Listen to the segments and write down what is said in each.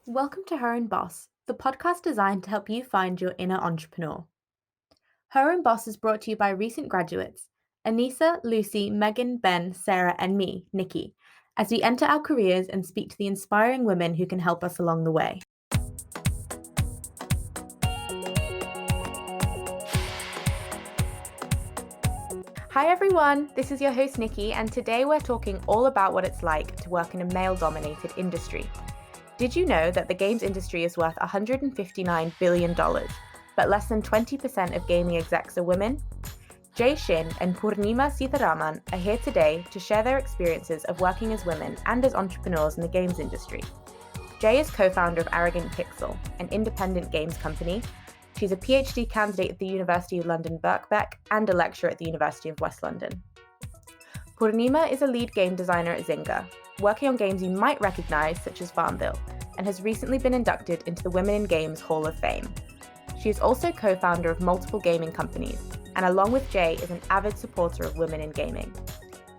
Welcome to Her and Boss, the podcast designed to help you find your inner entrepreneur. Her and Boss is brought to you by recent graduates, Anissa, Lucy, Megan, Ben, Sarah, and me, Nikki, as we enter our careers and speak to the inspiring women who can help us along the way. Hi everyone, this is your host Nikki, and today we're talking all about what it's like to work in a male-dominated industry. Did you know that the games industry is worth $159 billion, but less than 20% of gaming execs are women? Jay, Shin and Poornima Seetharaman are here today to share their experiences of working as women and as entrepreneurs in the games industry. Jay is co-founder of Arrogant Pixel, an independent games company. She's a PhD candidate at the University of London Birkbeck and a lecturer at the University of West London. Poornima is a lead game designer at Zynga, working on games you might recognise such as Farmville, and has recently been inducted into the Women in Games Hall of Fame. She is also co-founder of multiple gaming companies, and along with Jay is an avid supporter of women in gaming.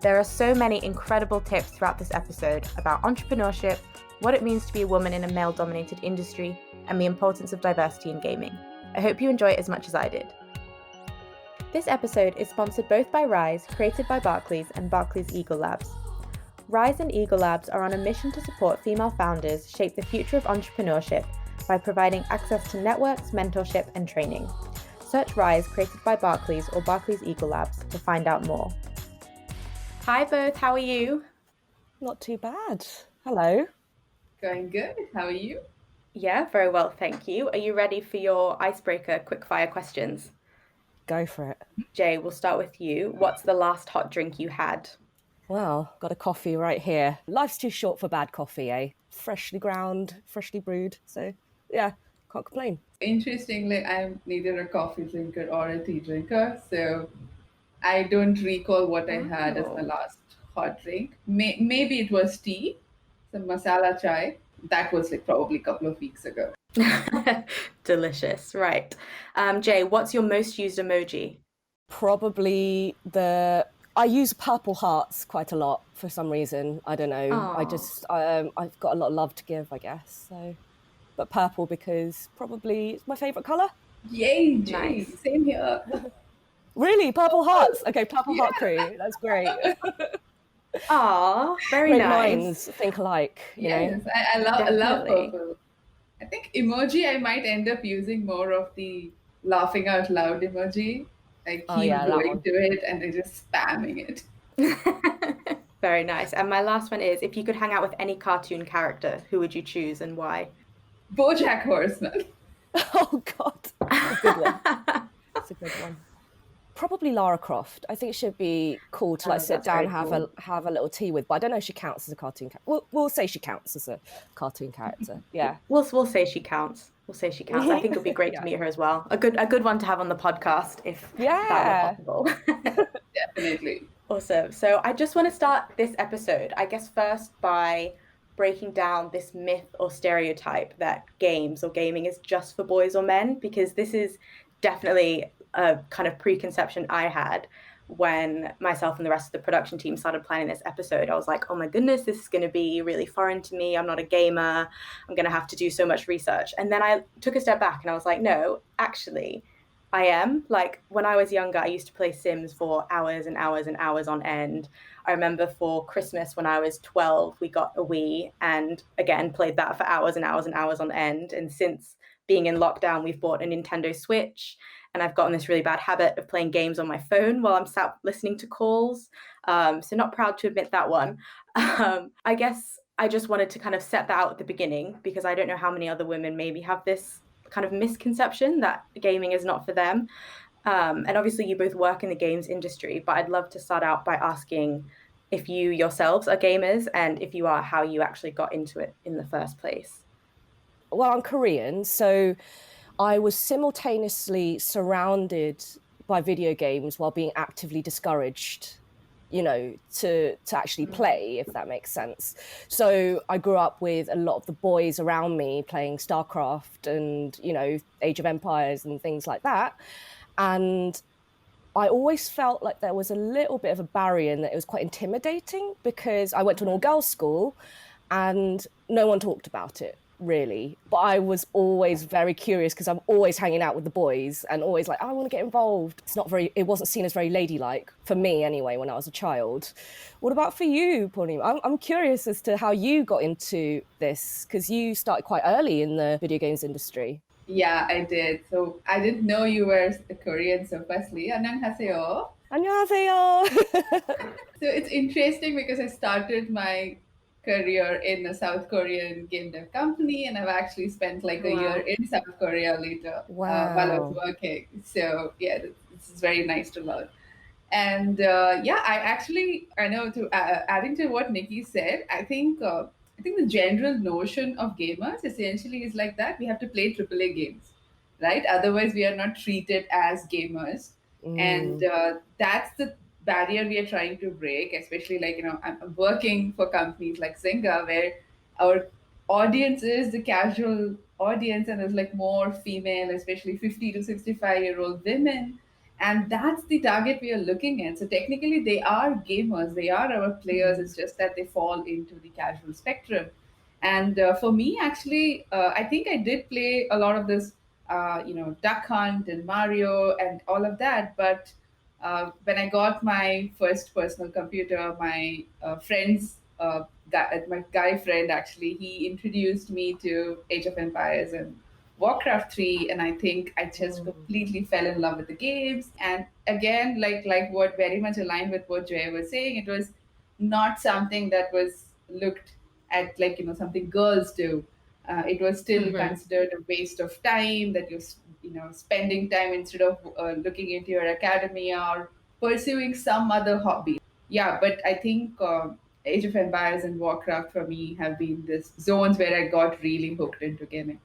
There are so many incredible tips throughout this episode about entrepreneurship, what it means to be a woman in a male-dominated industry, and the importance of diversity in gaming. I hope you enjoy it as much as I did. This episode is sponsored both by Rise, created by Barclays, and Barclays Eagle Labs. Rise and Eagle Labs are on a mission to support female founders shape the future of entrepreneurship by providing access to networks, mentorship, and training. Search Rise, created by Barclays or Barclays Eagle Labs to find out more. Hi both, how are you? Not too bad. Hello. Going good. How are you? Yeah, very well, thank you. Are you ready for your icebreaker quickfire questions? Go for it. Jay, we'll start with you. What's the last hot drink you had? Well, got a coffee right here. Life's too short for bad coffee, eh? Freshly ground, freshly brewed. So, yeah, can't complain. Interestingly, I'm neither a coffee drinker or a tea drinker, so I don't recall what I had as my last hot drink. Maybe it was tea, some masala chai. That was probably a couple of weeks ago. Delicious, right. Jay, what's your most used emoji? Probably I use purple hearts quite a lot for some reason. I don't know. Aww. I've got a lot of love to give, I guess. So, but purple because probably it's my favourite colour. Yay, Jay. Nice. Same here. Really? Purple hearts? Okay, purple heart crew. That's great. Aw, very Great nice. minds think alike. Yes, I love purple. I think emoji I might end up using more of the laughing out loud emoji. I keep going to it and then just spamming it. Very nice. And my last one is, if you could hang out with any cartoon character, who would you choose and why? BoJack Horseman. Oh God, that's a good one. That's a good one. Probably Lara Croft. I think she'd be cool to sit down, have a little tea with. But I don't know if she counts as a cartoon character. We'll say she counts as a cartoon character. Yeah. We'll say she counts. We'll say she counts. I think it would be great to meet her as well. A good one to have on the podcast if that were possible. Definitely. Awesome. So I just want to start this episode, I guess, first by breaking down this myth or stereotype that games or gaming is just for boys or men, because this is definitely a kind of preconception I had when myself and the rest of the production team started planning this episode. I was like, oh my goodness, this is going to be really foreign to me. I'm not a gamer. I'm going to have to do so much research. And then I took a step back and I was like, no, actually, I am. Like, when I was younger, I used to play Sims for hours and hours and hours on end. I remember for Christmas when I was 12, we got a Wii and again played that for hours and hours and hours on end. And since being in lockdown, we've bought a Nintendo Switch. And I've gotten this really bad habit of playing games on my phone while I'm sat listening to calls. So not proud to admit that one. I guess I just wanted to kind of set that out at the beginning because I don't know how many other women maybe have this kind of misconception that gaming is not for them. And obviously you both work in the games industry, but I'd love to start out by asking if you yourselves are gamers and if you are, how you actually got into it in the first place. Well, I'm Korean, so I was simultaneously surrounded by video games while being actively discouraged, to actually play, if that makes sense. So I grew up with a lot of the boys around me playing StarCraft and, Age of Empires and things like that. And I always felt like there was a little bit of a barrier and that it was quite intimidating because I went to an all-girls school and no one talked about it. really. But I was always very curious because I'm always hanging out with the boys and always like, I want to get involved. It wasn't seen as very ladylike for me anyway when I was a child. What about for you, Poornima? I'm curious as to how you got into this because you started quite early in the video games industry. Yeah, I did. So I didn't know you were a Korean. So firstly, annyeonghaseyo. 안녕하세요. So it's interesting because I started my career in a South Korean game dev company, and I've actually spent like a year Wow. in South Korea later while I was Wow. working. So yeah, this is very nice to learn. And yeah, I know to adding to what Nikki said, I think the general notion of gamers essentially is like that we have to play AAA games, right? Otherwise, we are not treated as gamers, and Mm, that's the barrier we are trying to break. Especially like I'm working for companies like Zynga where our audience is the casual audience, and there's like more female, especially 50 to 65-year-old women, and that's the target we are looking at. So technically they are gamers, they are our players, mm, it's just that they fall into the casual spectrum. And for me actually, I think I did play a lot of this Duck Hunt and Mario and all of that, but when I got my first personal computer, my my guy friend actually, he introduced me to Age of Empires and Warcraft 3, and I think I just mm. completely fell in love with the games. And again, like what very much aligned with what Jay was saying, it was not something that was looked at like something girls do. It was still Hmm. considered a waste of time that you're spending time instead of looking into your academia or pursuing some other hobby. Yeah, but I think Age of Empires and Warcraft for me have been this zones where I got really hooked into gaming.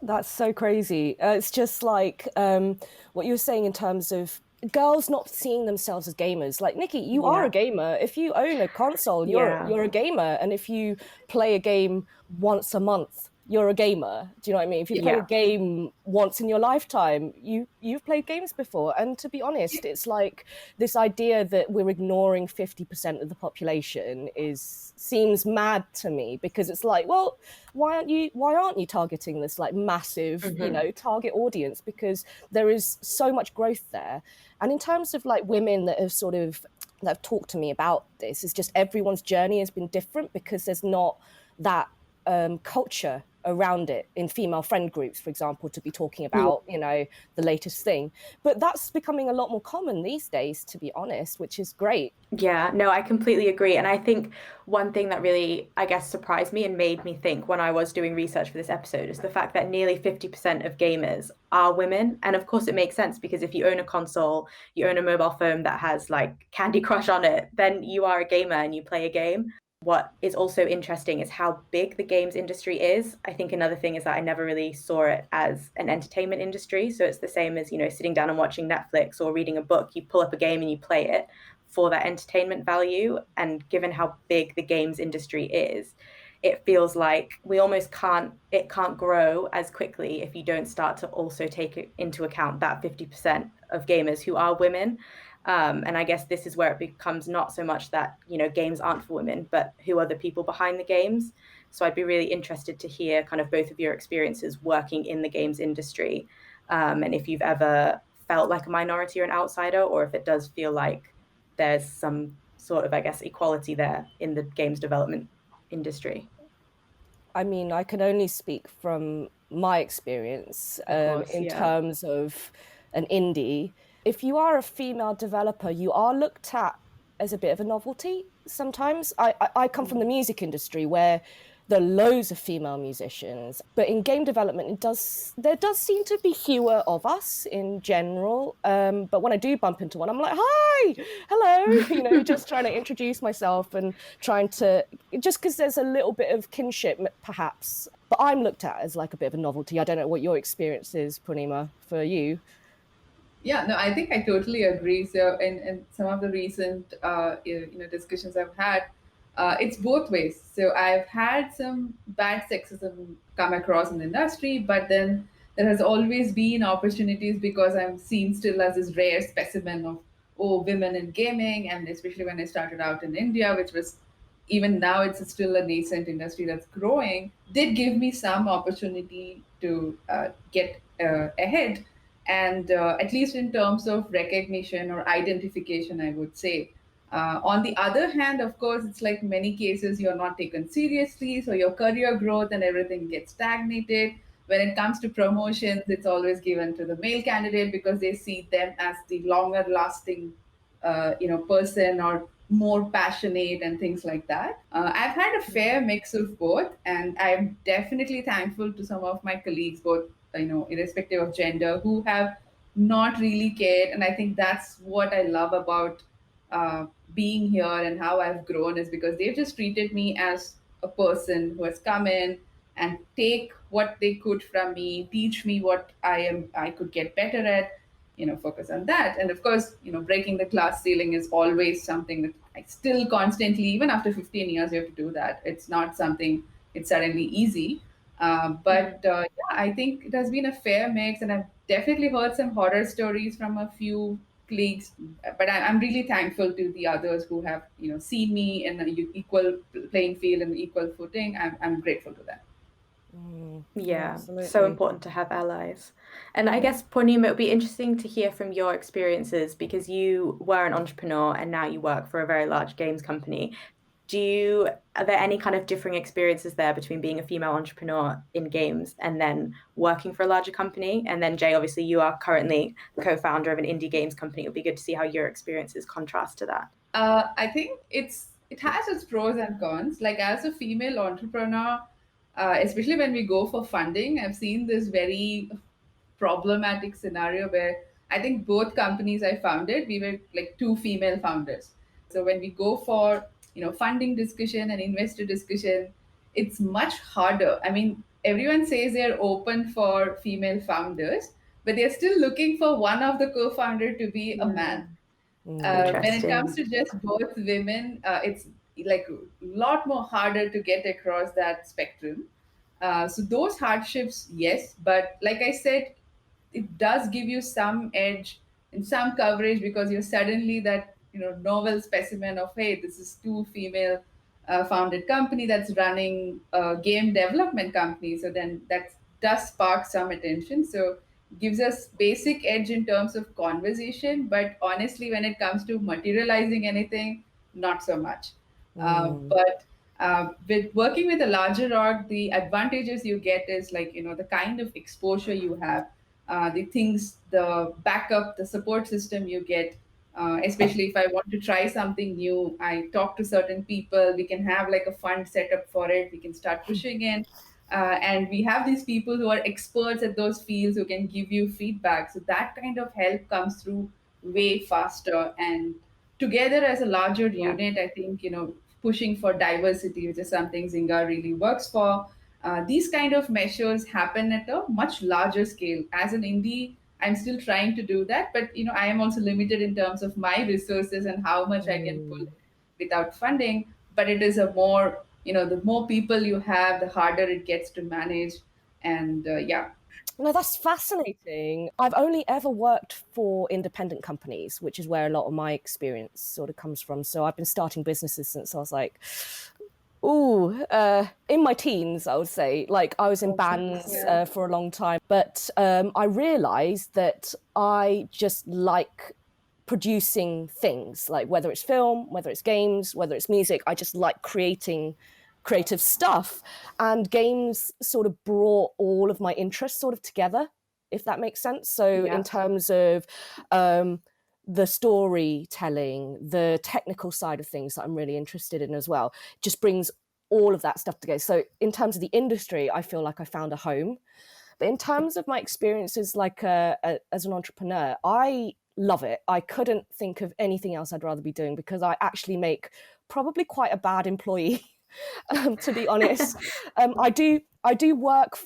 That's so crazy. It's just like what you were saying in terms of girls not seeing themselves as gamers. Like Nikki, you are a Yeah. gamer. If you own a console, Yeah. you're a gamer, and if you play a game once a month, you're a gamer. Do you know what I mean? If you play a Yeah. game once in your lifetime, you've played games before. And to be honest, it's like this idea that we're ignoring 50% of the population is seems mad to me because it's like, well, why aren't you targeting this like massive, Hmm. target audience, because there is so much growth there. And in terms of like women that have talked to me about this, is just everyone's journey has been different because there's not that culture around it in female friend groups, for example, to be talking about, the latest thing. But that's becoming a lot more common these days, to be honest, which is great. Yeah, no, I completely agree. And I think one thing that really, I guess, surprised me and made me think when I was doing research for this episode is the fact that nearly 50% of gamers are women. And of course, it makes sense because if you own a console, you own a mobile phone that has like Candy Crush on it, then you are a gamer and you play a game. What is also interesting is how big the games industry is. I think another thing is that I never really saw it as an entertainment industry. So it's the same as, sitting down and watching Netflix or reading a book. You pull up a game and you play it for that entertainment value. And given how big the games industry is, it feels like it can't grow as quickly if you don't start to also take into account that 50% of gamers who are women. And I guess this is where it becomes not so much that, games aren't for women, but who are the people behind the games. So I'd be really interested to hear kind of both of your experiences working in the games industry. And if you've ever felt like a minority or an outsider, or if it does feel like there's some sort of, I guess, equality there in the games development industry. I mean, I can only speak from my experience Of course, in yeah. terms of an indie. If you are a female developer, you are looked at as a bit of a novelty sometimes. I come from the music industry where there are loads of female musicians, but in game development, there does seem to be fewer of us in general. But when I do bump into one, I'm like, hi, hello, just trying to introduce myself and trying to, just because there's a little bit of kinship, perhaps. But I'm looked at as like a bit of a novelty. I don't know what your experience is, Poornima, for you. Yeah, no, I think I totally agree. So, in some of the recent discussions I've had, it's both ways. So I've had some bad sexism come across in the industry, but then there has always been opportunities because I'm seen still as this rare specimen of women in gaming, and especially when I started out in India, which was even now it's still a nascent industry that's growing, did give me some opportunity to get ahead, and at least in terms of recognition or identification, I would say. On the other hand, of course, it's like many cases, you're not taken seriously, so your career growth and everything gets stagnated. When it comes to promotions, it's always given to the male candidate because they see them as the longer lasting person or more passionate and things like that. I've had a fair mix of both, and I'm definitely thankful to some of my colleagues, both irrespective of gender, who have not really cared. And I think that's what I love about being here and how I've grown, is because they've just treated me as a person who has come in and take what they could from me, teach me what I could get better at, focus on that. And of course, breaking the glass ceiling is always something that I still constantly, even after 15 years, you have to do that. It's not something, it's suddenly easy. Yeah, I think it has been a fair mix, and I've definitely heard some horror stories from a few colleagues. But I'm really thankful to the others who have, seen me in an equal playing field and equal footing. I'm grateful to them. Yeah, absolutely. so important to have allies. And I guess, Poornima, it would be interesting to hear from your experiences, because you were an entrepreneur and now you work for a very large games company. Are there any kind of differing experiences there between being a female entrepreneur in games and then working for a larger company? And then, Jay, obviously you are currently co-founder of an indie games company. It would be good to see how your experiences contrast to that. I think it has its pros and cons. Like, as a female entrepreneur, especially when we go for funding, I've seen this very problematic scenario where I think both companies I founded, we were like two female founders. So when we go for funding discussion and investor discussion, it's much harder. I mean, everyone says they're open for female founders, but they're still looking for one of the co-founder to be a man. When it comes to just both women, it's like a lot more harder to get across that spectrum. So those hardships, yes, but like I said, it does give you some edge and some coverage, because you're suddenly that novel specimen of, hey, this is two female founded company that's running a game development company. So then that does spark some attention. So gives us basic edge in terms of conversation, but honestly, when it comes to materializing anything, not so much. But with working with a larger org, the advantages you get is, like, the kind of exposure you have, the things, the backup, the support system you get. Especially if I want to try something new, I talk to certain people. We can have like a fund set up for it. We can start pushing in. And we have these people who are experts at those fields who can give you feedback. So that kind of help comes through way faster. And together as a larger unit, I think, pushing for diversity, which is something Zynga really works for. These kind of measures happen at a much larger scale. As an indie, I'm still trying to do that, but I am also limited in terms of my resources and how much I can pull without funding. But it is a more, the more people you have, the harder it gets to manage. And yeah. No, that's fascinating. I've only ever worked for independent companies, which is where a lot of my experience sort of comes from. So I've been starting businesses since I was like, in my teens, I would say. Like, I was in bands for a long time. But I realized that I just like producing things, like whether it's film, whether it's games, whether it's music. I just like creating creative stuff, and games sort of brought all of my interests sort of together, if that makes sense. So in terms of the storytelling, the technical side of things that I'm really interested in as well, just brings all of that stuff together. So in terms of the industry, I feel like I found a home. But in terms of my experiences, like as an entrepreneur, I love it. I couldn't think of anything else I'd rather be doing, because I actually make probably quite a bad employee. To be honest, I do work.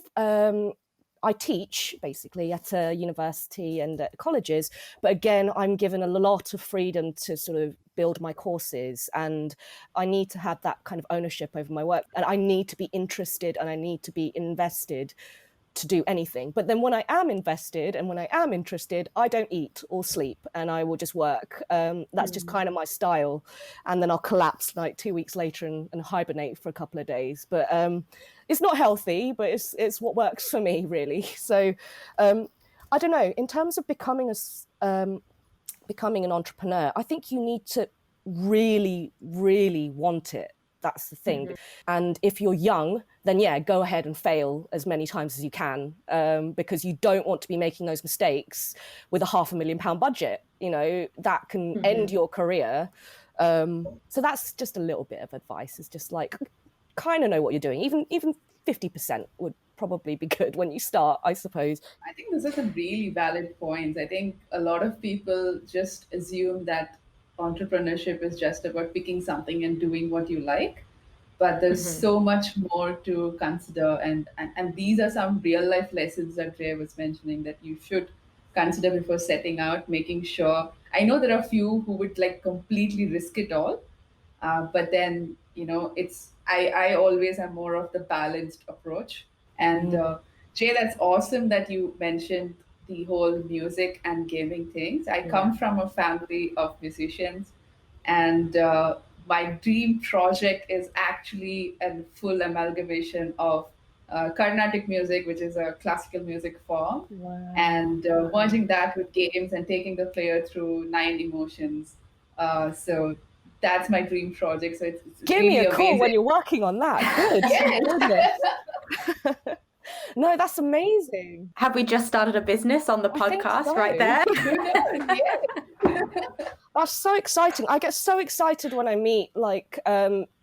I teach basically at a university and at colleges, but again, I'm given a lot of freedom to sort of build my courses, and I need to have that kind of ownership over my work, and I need to be interested and I need to be invested to do anything. But then when I am invested and when I am interested, I don't eat or sleep and I will just work. That's just kind of my style. And then I'll collapse like 2 weeks later and hibernate for a couple of days. But it's not healthy, but it's what works for me, really. So I don't know, in terms of becoming an entrepreneur, I think you need to really, really want it. That's the thing. And if you're young, then yeah, go ahead and fail as many times as you can, because you don't want to be making those mistakes with a £500,000 budget. You know, that can end your career. So that's just a little bit of advice, is just like, kind of know what you're doing. Even 50% would probably be good when you start, I suppose. I think those are some really valid points. I think a lot of people just assume that entrepreneurship is just about picking something and doing what you like, but there's so much more to consider. And these are some real life lessons that Jay was mentioning that you should consider before setting out, making sure. I know there are a few who would like completely risk it all, but then, I always am more of the balanced approach. And Jay, that's awesome that you mentioned the whole music and gaming things. I come from a family of musicians, and my dream project is actually a full amalgamation of Carnatic music, which is a classical music form, and merging that with games and taking the player through 9 emotions. So that's my dream project. So it's Give really me a call amazing. when you're working on that. Good. No, that's amazing. Have we just started a business on the podcast right there? That's so exciting. I get so excited when I meet like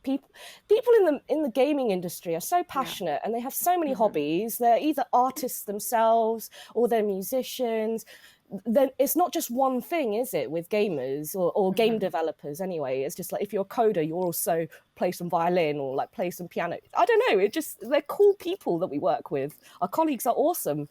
people in the gaming industry are so passionate and they have so many hobbies. They're either artists themselves or they're musicians. Then it's not just one thing, is it, with gamers or game developers anyway? It's just like, if you're a coder, you also play some violin or like play some piano. I don't know, they're cool people that we work with. Our colleagues are awesome.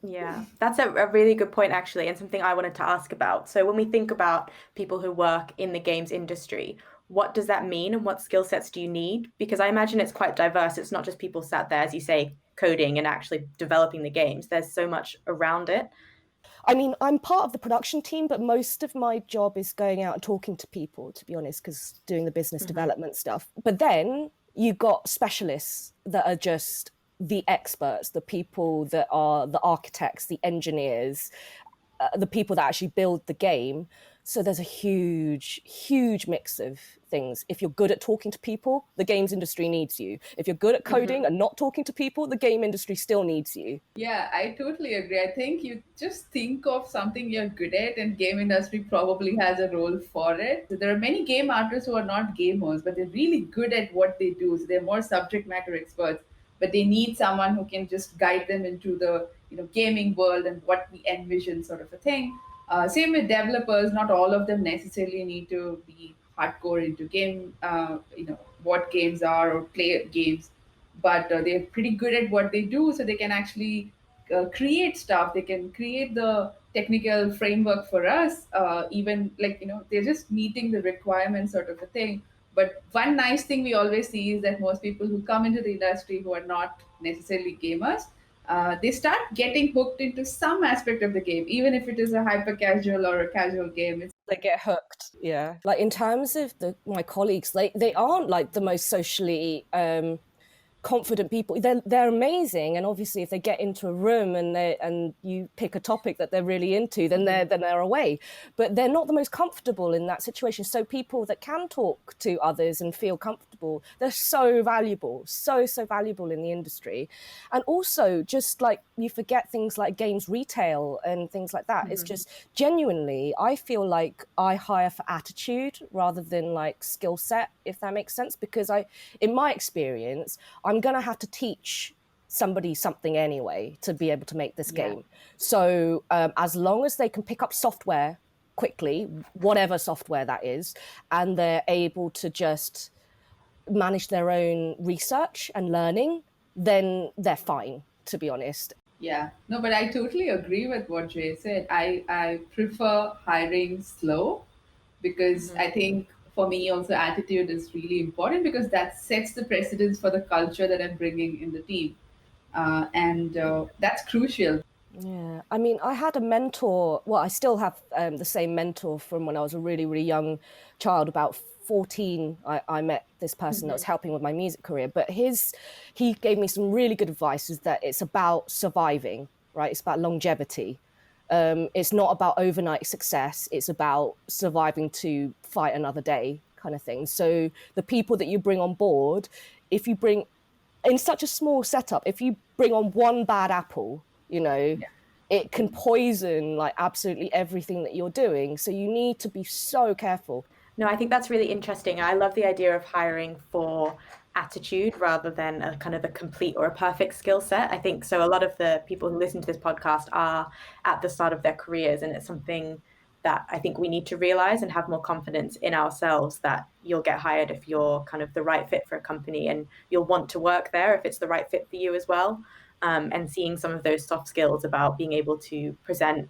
Yeah, that's a really good point, actually, and something I wanted to ask about. So when we think about people who work in the games industry, what does that mean and what skill sets do you need? Because I imagine it's quite diverse. It's not just people sat there, as you say, coding and actually developing the games. There's so much around it. I mean, I'm part of the production team, but most of my job is going out and talking to people, to be honest, because doing the business development stuff. But then you got specialists that are just the experts, the people that are the architects, the engineers, the people that actually build the game. So there's a huge, huge mix of things. If you're good at talking to people, the games industry needs you. If you're good at coding and not talking to people, the game industry still needs you. Yeah, I totally agree. I think you just think of something you're good at, and game industry probably has a role for it. So there are many game artists who are not gamers, but they're really good at what they do. So they're more subject matter experts, but they need someone who can just guide them into the gaming world and what we envision, sort of a thing. Same with developers. Not all of them necessarily need to be hardcore into game, what games are or play games, but they're pretty good at what they do, so they can actually create stuff. They can create the technical framework for us, even they're just meeting the requirements, sort of a thing. But one nice thing we always see is that most people who come into the industry who are not necessarily gamers, they start getting hooked into some aspect of the game, even if it is a hyper casual or a casual game. They get hooked. Yeah. Like in terms of my colleagues, they aren't like the most socially confident people. They're amazing, and obviously if they get into a room and you pick a topic that they're really into, then they're away. But they're not the most comfortable in that situation. So people that can talk to others and feel comfortable, they're so valuable, so valuable in the industry. And also, just like, you forget things like games retail and things like that. It's just genuinely, I feel like I hire for attitude rather than like skill set, if that makes sense. Because in my experience, I'm going to have to teach somebody something anyway to be able to make this game. So as long as they can pick up software quickly, whatever software that is, and they're able to just manage their own research and learning, then they're fine, to be honest. Yeah, no, but I totally agree with what Jay said. I prefer hiring slow, because I think for me also attitude is really important, because that sets the precedence for the culture that I'm bringing in the team. and that's crucial. Yeah, I mean, I had a mentor. Well, I still have the same mentor from when I was a really, really young child. About 14, I met this person that was helping with my music career. But he gave me some really good advice, is that it's about surviving, right? It's about longevity. It's not about overnight success. It's about surviving to fight another day, kind of thing. So the people that you bring on board, if you bring in such a small setup, if you bring on one bad apple, it can poison like absolutely everything that you're doing. So you need to be so careful. No, I think that's really interesting. I love the idea of hiring for attitude rather than a kind of a complete or a perfect skill set. I think so. A lot of the people who listen to this podcast are at the start of their careers, and it's something that I think we need to realize and have more confidence in ourselves that you'll get hired if you're kind of the right fit for a company, and you'll want to work there if it's the right fit for you as well. And seeing some of those soft skills about being able to present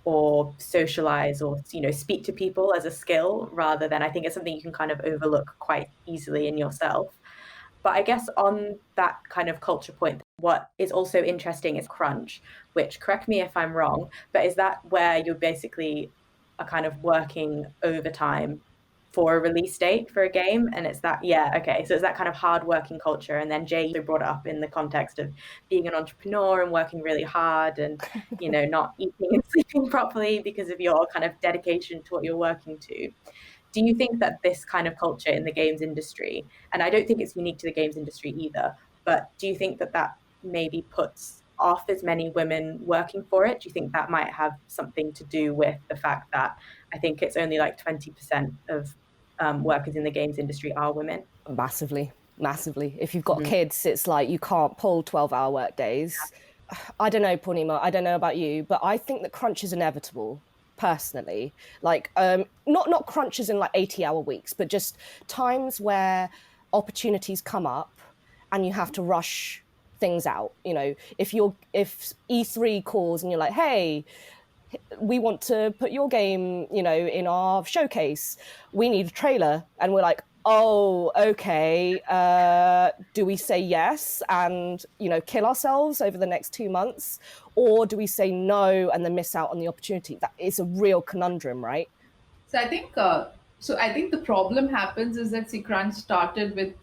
or socialize or speak to people as a skill, rather than, I think it's something you can kind of overlook quite easily in yourself. But I guess on that kind of culture point, what is also interesting is crunch, which, correct me if I'm wrong, but is that where you're basically a kind of working overtime for a release date for a game? And it's that, yeah, okay. So it's that kind of hard working culture. And then Jay brought it up in the context of being an entrepreneur and working really hard and, not eating and sleeping properly because of your kind of dedication to what you're working to. Do you think that this kind of culture in the games industry, and I don't think it's unique to the games industry either, but do you think that that maybe puts off as many women working for it? Do you think that might have something to do with the fact that I think it's only like 20% of workers in the games industry are women? Massively. If you've got kids, it's like you can't pull 12-hour work days. I don't know, Poornima, I don't know about you, but I think that crunch is inevitable. Personally, like not crunches in like 80-hour weeks, but just times where opportunities come up and you have to rush things out. If E3 calls and you're like, hey, we want to put your game in our showcase, we need a trailer, and we're like, oh, okay, do we say yes and kill ourselves over the next 2 months, or do we say no and then miss out on the opportunity? That is a real conundrum, right? So I think the problem happens is that crunch started with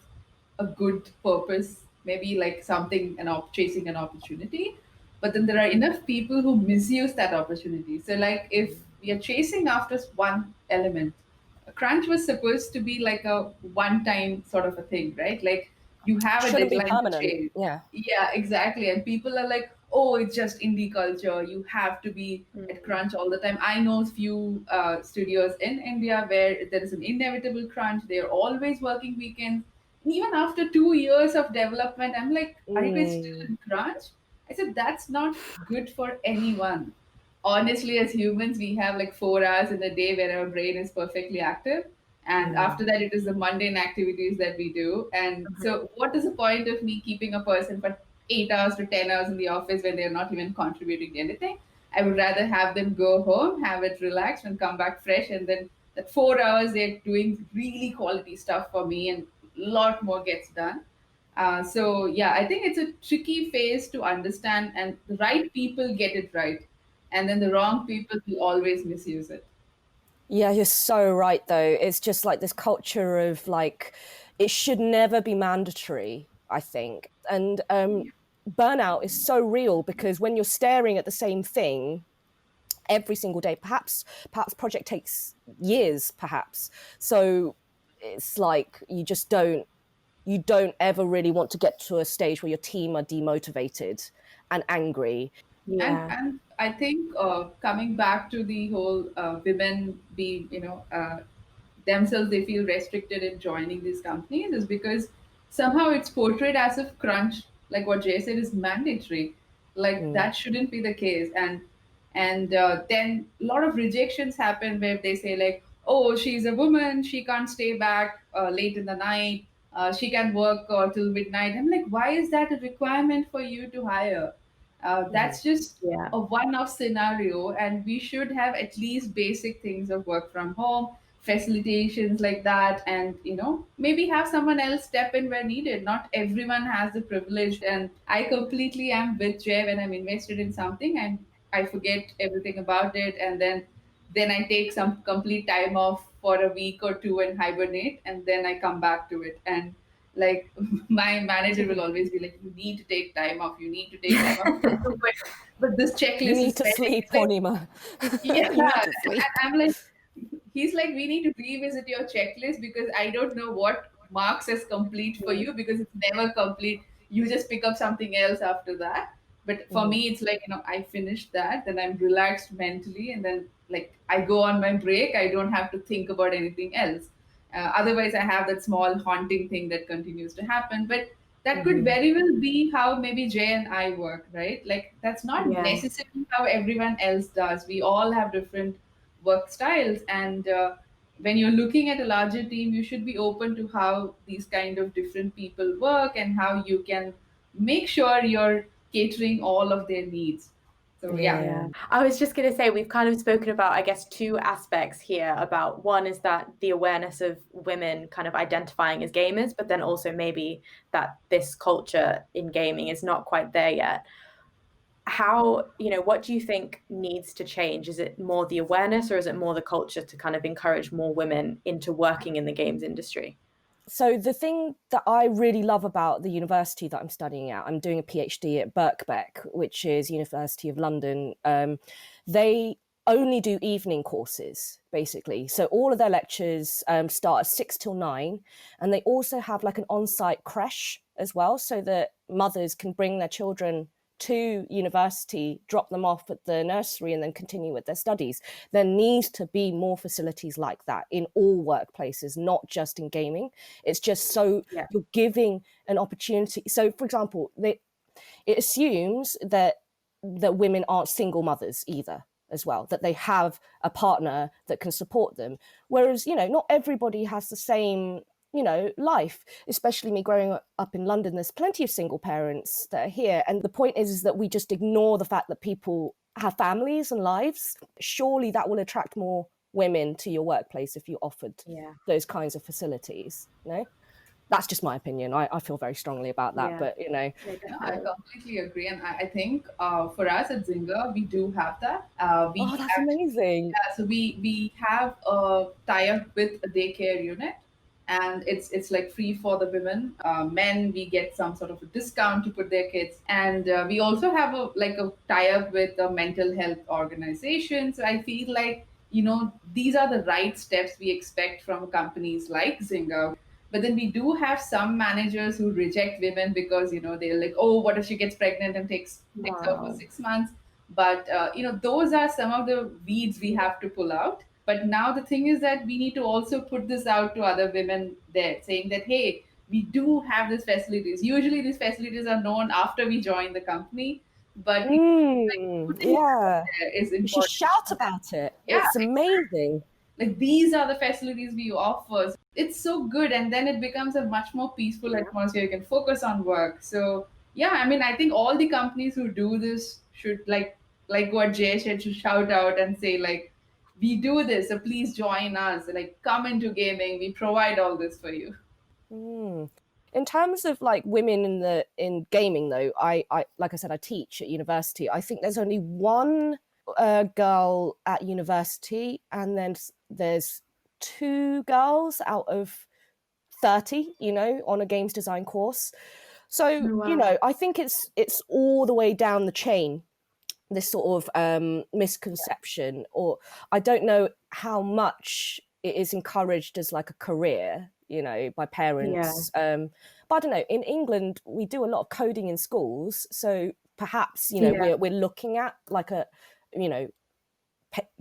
a good purpose, maybe like something chasing an opportunity, but then there are enough people who misuse that opportunity. So like if we are chasing after one element, a crunch was supposed to be like a one-time sort of a thing, right? Like you have a Shouldn't be deadline to permanent. chase. Yeah, exactly. And people are like, oh, it's just indie culture. You have to be at crunch all the time. I know few studios in India where there is an inevitable crunch. They're always working weekends. Even after 2 years of development, I'm like, are you guys still in crunch? I said, that's not good for anyone. Honestly, as humans, we have like 4 hours in a day where our brain is perfectly active. And after that, it is the mundane activities that we do. And so, what is the point of me keeping a person for 8 hours to 10 hours in the office when they're not even contributing to anything? I would rather have them go home, have it relaxed, and come back fresh. And then that 4 hours, they're doing really quality stuff for me, and a lot more gets done. So, yeah, I think it's a tricky phase to understand, and the right people get it right. And then the wrong people will always misuse it. Yeah, you're so right, though. It's just like this culture of like, it should never be mandatory, I think. And burnout is so real because when you're staring at the same thing every single day, perhaps project takes years, perhaps. So it's like you don't ever really want to get to a stage where your team are demotivated and angry. Yeah. And I think coming back to the whole women be themselves, they feel restricted in joining these companies is because somehow it's portrayed as if crunch, like what Jay said, is mandatory. Like that shouldn't be the case. And then a lot of rejections happen where they say like, oh, she's a woman, she can't stay back late in the night, she can work till midnight. I'm like, why is that a requirement for you to hire? That's just Yeah. a one-off scenario, and we should have at least basic things of work from home, facilitations like that, and maybe have someone else step in where needed. Not everyone has the privilege, and I completely am with Jay. When I'm invested in something, I forget everything about it, and then I take some complete time off for a week or two and hibernate, and then I come back to it. And like my manager will always be like, "You need to take time off. You need to take time off." But this You checklist need is to pending. sleep, It's like, Poornima. yeah, You need to and sleep. I'm like, he's like, we need to revisit your checklist because I don't know what marks as complete for you, because it's never complete. You just pick up something else after that. But for me, it's like, I finished that, then I'm relaxed mentally, and then like I go on my break. I don't have to think about anything else. Otherwise, I have that small haunting thing that continues to happen. But that could very well be how maybe Jay and I work, right? Like, that's not Yeah. necessarily how everyone else does. We all have different work styles, and when you're looking at a larger team, you should be open to how these kind of different people work and how you can make sure you're catering all of their needs. So yeah. Yeah. I was just going to say, we've kind of spoken about, I guess, two aspects here. About one is that the awareness of women kind of identifying as gamers, but then also maybe that this culture in gaming is not quite there yet. How, what do you think needs to change? Is it more the awareness, or is it more the culture to kind of encourage more women into working in the games industry? So the thing that I really love about the university that I'm studying at, I'm doing a PhD at Birkbeck, which is University of London. They only do evening courses, basically. So all of their lectures start at 6 till 9. And they also have like an on-site creche as well, so that mothers can bring their children to university, drop them off at the nursery, and then continue with their studies. There needs to be more facilities like that in all workplaces, not just in gaming. It's just so you're giving an opportunity. So, for example, it assumes that women aren't single mothers either, as well, that they have a partner that can support them. Whereas, not everybody has the same life, especially me growing up in London. There's plenty of single parents that are here. And the point is that we just ignore the fact that people have families and lives. Surely that will attract more women to your workplace if you offered those kinds of facilities. That's just my opinion. I feel very strongly about that, but No, I completely agree, and I think for us at Zynga, we do have that. That's amazing. Yeah, so we have a tie-up with a daycare unit, and it's like free for the women. Men, we get some sort of a discount to put their kids, and we also have a tie-up with a mental health organization. So I feel like these are the right steps we expect from companies like Zynga. But then we do have some managers who reject women because they're like, oh, what if she gets pregnant and takes off for 6 months? But those are some of the weeds we have to pull out. But now the thing is that we need to also put this out to other women there, saying that, hey, we do have these facilities. Usually these facilities are known after we join the company, but like putting it out there is You should important. shout about it. Yeah, It's amazing. like these are the facilities we offer. It's so good, and then it becomes a much more peaceful atmosphere. You can focus on work. So yeah, I mean, I think all the companies who do this should like what Jay said, should shout out and say like, we do this, so please join us, like come into gaming, we provide all this for you. In terms of like women in gaming, though, I like I said, I teach at university. I think there's only one girl at university, and then there's 2 girls out of 30, on a games design course. So, I think it's all the way down the chain, this sort of misconception, or I don't know how much it is encouraged as like a career, by parents. But I don't know, in England, we do a lot of coding in schools. So perhaps, we're looking at like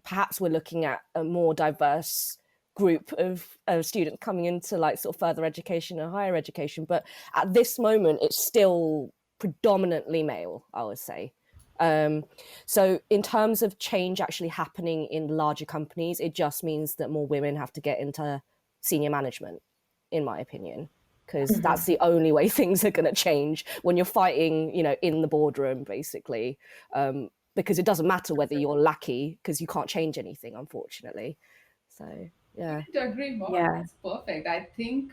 perhaps we're looking at a more diverse group of students coming into like sort of further education and higher education. But at this moment, it's still predominantly male, I would say. So in terms of change actually happening in larger companies, it just means that more women have to get into senior management, in my opinion, because that's the only way things are going to change when you're fighting, in the boardroom, basically. Because it doesn't matter whether you're lucky, because you can't change anything, unfortunately. So Yeah. To agree more. Yeah. That's perfect. I think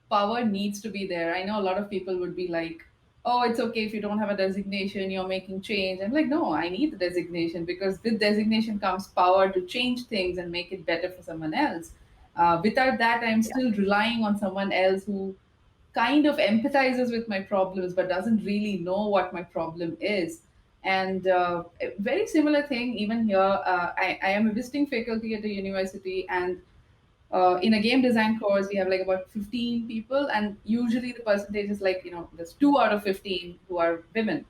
power needs to be there. I know a lot of people would be like, oh, it's okay if you don't have a designation, you're making change. I'm like, no, I need the designation because with designation comes power to change things and make it better for someone else. Without that, I'm still relying on someone else who kind of empathizes with my problems but doesn't really know what my problem is. And a very similar thing even here. I am a visiting faculty at a university, and in a game design course, we have like about 15 people, and usually the percentage is like, there's 2 out of 15 who are women.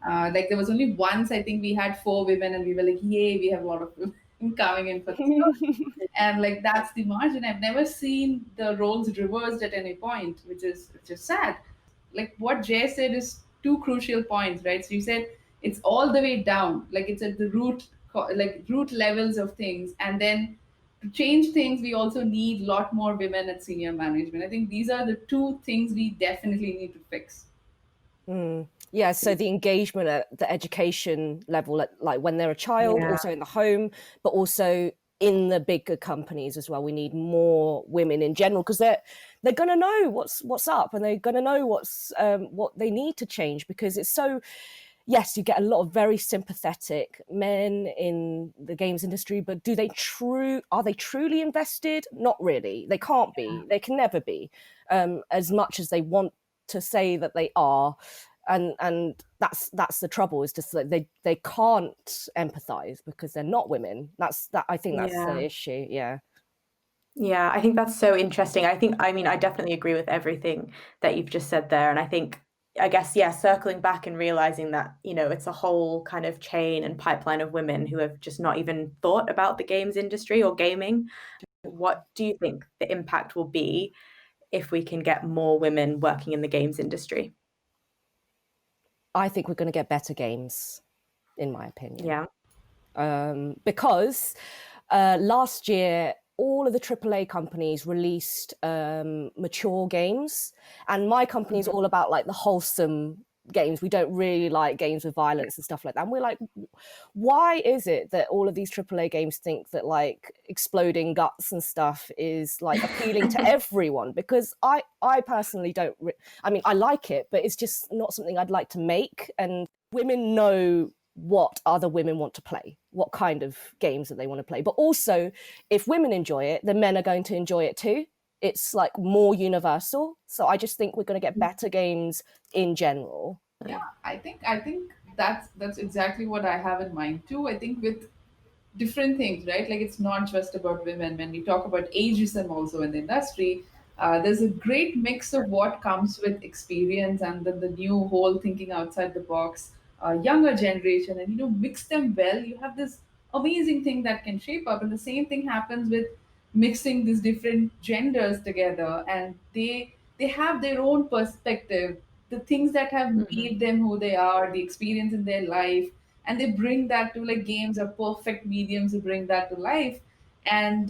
Like there was only once, I think we had 4 women, and we were like, yay, we have a lot of women coming in for this course. And like that's the margin. I've never seen the roles reversed at any point, which is sad. Like what Jay said is two crucial points, right? So you said it's all the way down, like it's at the root, like root levels of things, and then to change things, we also need a lot more women at senior management. I think these are the two things we definitely need to fix. Yeah, so the engagement at the education level, like when they're a child, Yeah. also in the home, but also in the bigger companies as well. We need more women in general because they're going to know what's up, and they're going to know what they need to change, because it's so. Yes, you get a lot of very sympathetic men in the games industry, but are they truly invested? Not really. They can't be. They can never be, as much as they want to say that they are. And that's the trouble, is just that they can't empathize because they're not women. I think that's the issue. Yeah. Yeah, I think that's so interesting. I definitely agree with everything that you've just said there. And I guess, yeah, circling back and realizing that, it's a whole kind of chain and pipeline of women who have just not even thought about the games industry or gaming. What do you think the impact will be if we can get more women working in the games industry? I think we're going to get better games, in my opinion. Yeah. Because last year, all of the AAA companies released mature games, and my company is all about like the wholesome games. We don't really like games with violence and stuff like that. And we're like, why is it that all of these AAA games think that like exploding guts and stuff is like appealing to everyone? Because I personally don't. I like it, but it's just not something I'd like to make. And women know what other women want to play, what kind of games that they want to play. But also, if women enjoy it, then men are going to enjoy it too. It's like more universal. So I just think we're going to get better games in general. Yeah, I think that's exactly what I have in mind too. I think with different things, right? Like it's not just about women. When we talk about ageism also in the industry, there's a great mix of what comes with experience and then the new whole thinking outside the box, younger generation, and mix them well. You have this amazing thing that can shape up, and the same thing happens with mixing these different genders together, and they have their own perspective, the things that have made them who they are, the experience in their life, and they bring that to, like, games are perfect mediums to bring that to life. And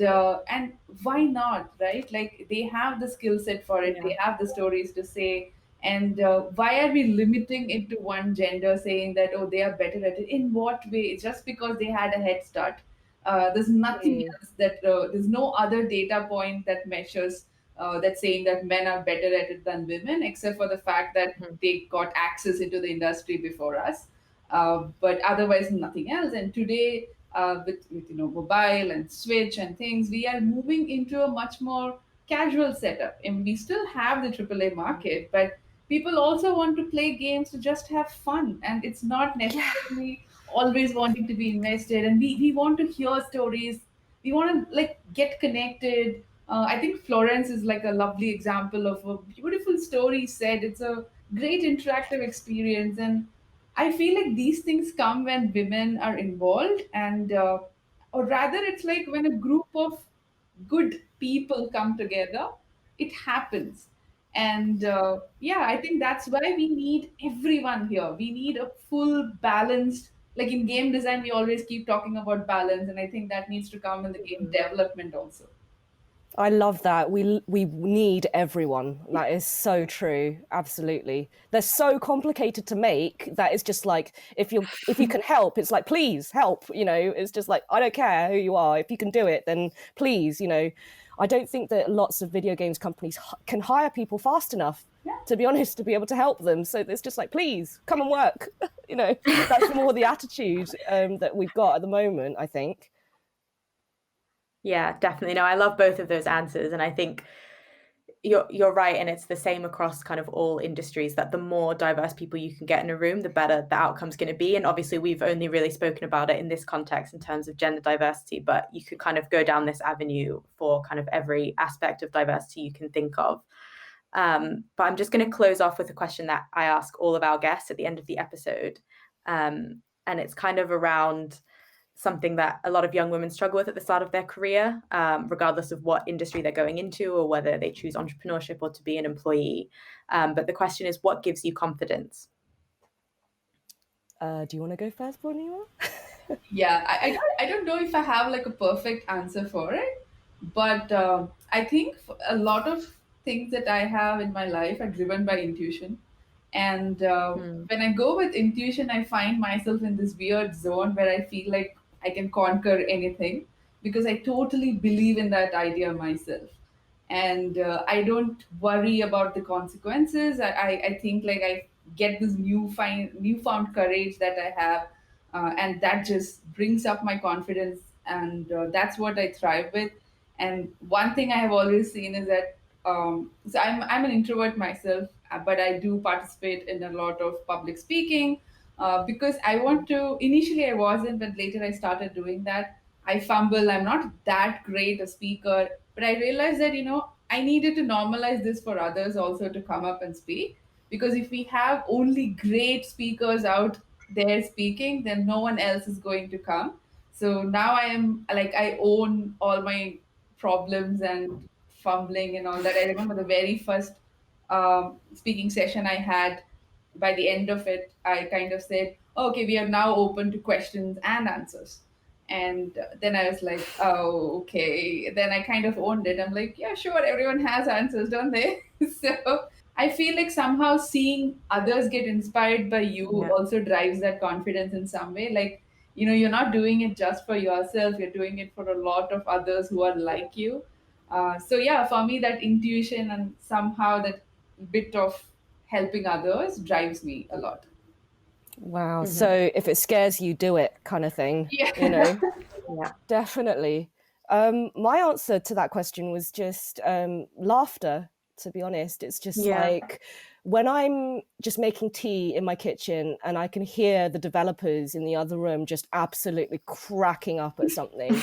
why not, right? Like they have the skill set for it, Yeah. they have the stories to say. And why are we limiting it to one gender, saying that, oh, they are better at it? In what way? Just because they had a head start? There's nothing else, that there's no other data point that measures that saying that men are better at it than women, except for the fact that they got access into the industry before us. But otherwise, nothing else. And today, with mobile and Switch and things, we are moving into a much more casual setup, and we still have the AAA market, but people also want to play games to just have fun, and it's not necessarily always wanting to be invested. And we want to hear stories, we want to like get connected. I think Florence is like a lovely example of a beautiful story said. It's a great interactive experience, and I feel like these things come when women are involved, and or rather, it's like when a group of good people come together, it happens. And yeah, I think that's why we need everyone here. We need a full balanced, like in game design, we always keep talking about balance, and I think that needs to come in the game development also. I love that. We need everyone. That is so true. Absolutely. They're so complicated to make that it's just like, if you can help, it's like, please help, it's just like, I don't care who you are. If you can do it, then please, I don't think that lots of video games companies can hire people fast enough, to be honest, to be able to help them. So it's just like, please come and work. That's more the attitude that we've got at the moment, I think. Yeah, definitely. No, I love both of those answers. And I think you're right. And it's the same across kind of all industries, that the more diverse people you can get in a room, the better the outcome's going to be. And obviously, we've only really spoken about it in this context in terms of gender diversity, but you could kind of go down this avenue for kind of every aspect of diversity you can think of. But I'm just going to close off with a question that I ask all of our guests at the end of the episode. And it's kind of around something that a lot of young women struggle with at the start of their career, regardless of what industry they're going into or whether they choose entrepreneurship or to be an employee. But the question is, what gives you confidence? Do you want to go first, Poornima? Yeah, I don't know if I have like a perfect answer for it, but I think a lot of things that I have in my life are driven by intuition. And when I go with intuition, I find myself in this weird zone where I feel like I can conquer anything because I totally believe in that idea myself. And I don't worry about the consequences. I think like I get this newfound courage that I have, and that just brings up my confidence, and that's what I thrive with. And one thing I have always seen is that so I'm an introvert myself, but I do participate in a lot of public speaking because I want to. Initially, I wasn't, but later I started doing that. I fumble. I'm not that great a speaker, but I realized that I needed to normalize this for others also to come up and speak. Because if we have only great speakers out there speaking, then no one else is going to come. So now I am like I own all my problems and fumbling and all that. I remember the very first speaking session I had. By the end of it, I kind of said, "Okay, we are now open to questions and answers." And then I was like, "Oh, okay." Then I kind of owned it. I'm like, "Yeah, sure, everyone has answers, don't they?" So I feel like somehow seeing others get inspired by you also drives that confidence in some way. Like, you're not doing it just for yourself, you're doing it for a lot of others who are like you. So, yeah, for me, that intuition and somehow that bit of helping others drives me a lot. Wow. So if it scares you, do it kind of thing. Yeah. Yeah. Definitely. My answer to that question was just laughter, to be honest. It's just like when I'm just making tea in my kitchen and I can hear the developers in the other room just absolutely cracking up at something,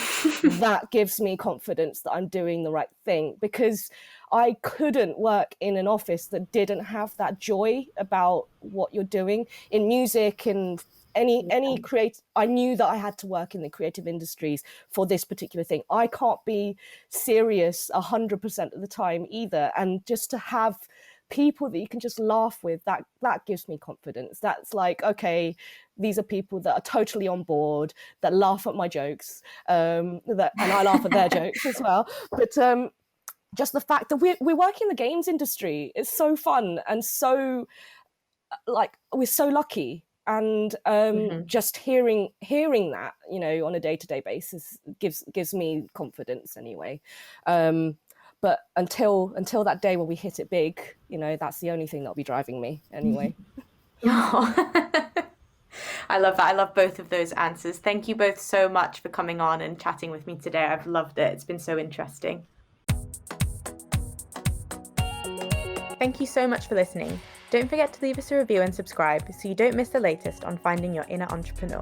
that gives me confidence that I'm doing the right thing, because I couldn't work in an office that didn't have that joy about what you're doing in music and any create. I knew that I had to work in the creative industries for this particular thing. I can't be serious 100% of the time either, and just to have people that you can just laugh with, that gives me confidence. That's like, okay, these are people that are totally on board, that laugh at my jokes, and I laugh at their jokes as well. But just the fact that we're working in the games industry, it's so fun, and so like we're so lucky. And just hearing that, on a day-to-day basis gives me confidence anyway. But until that day when we hit it big, that's the only thing that'll be driving me anyway. I love that. I love both of those answers. Thank you both so much for coming on and chatting with me today. I've loved it. It's been so interesting. Thank you so much for listening. Don't forget to leave us a review and subscribe so you don't miss the latest on finding your inner entrepreneur.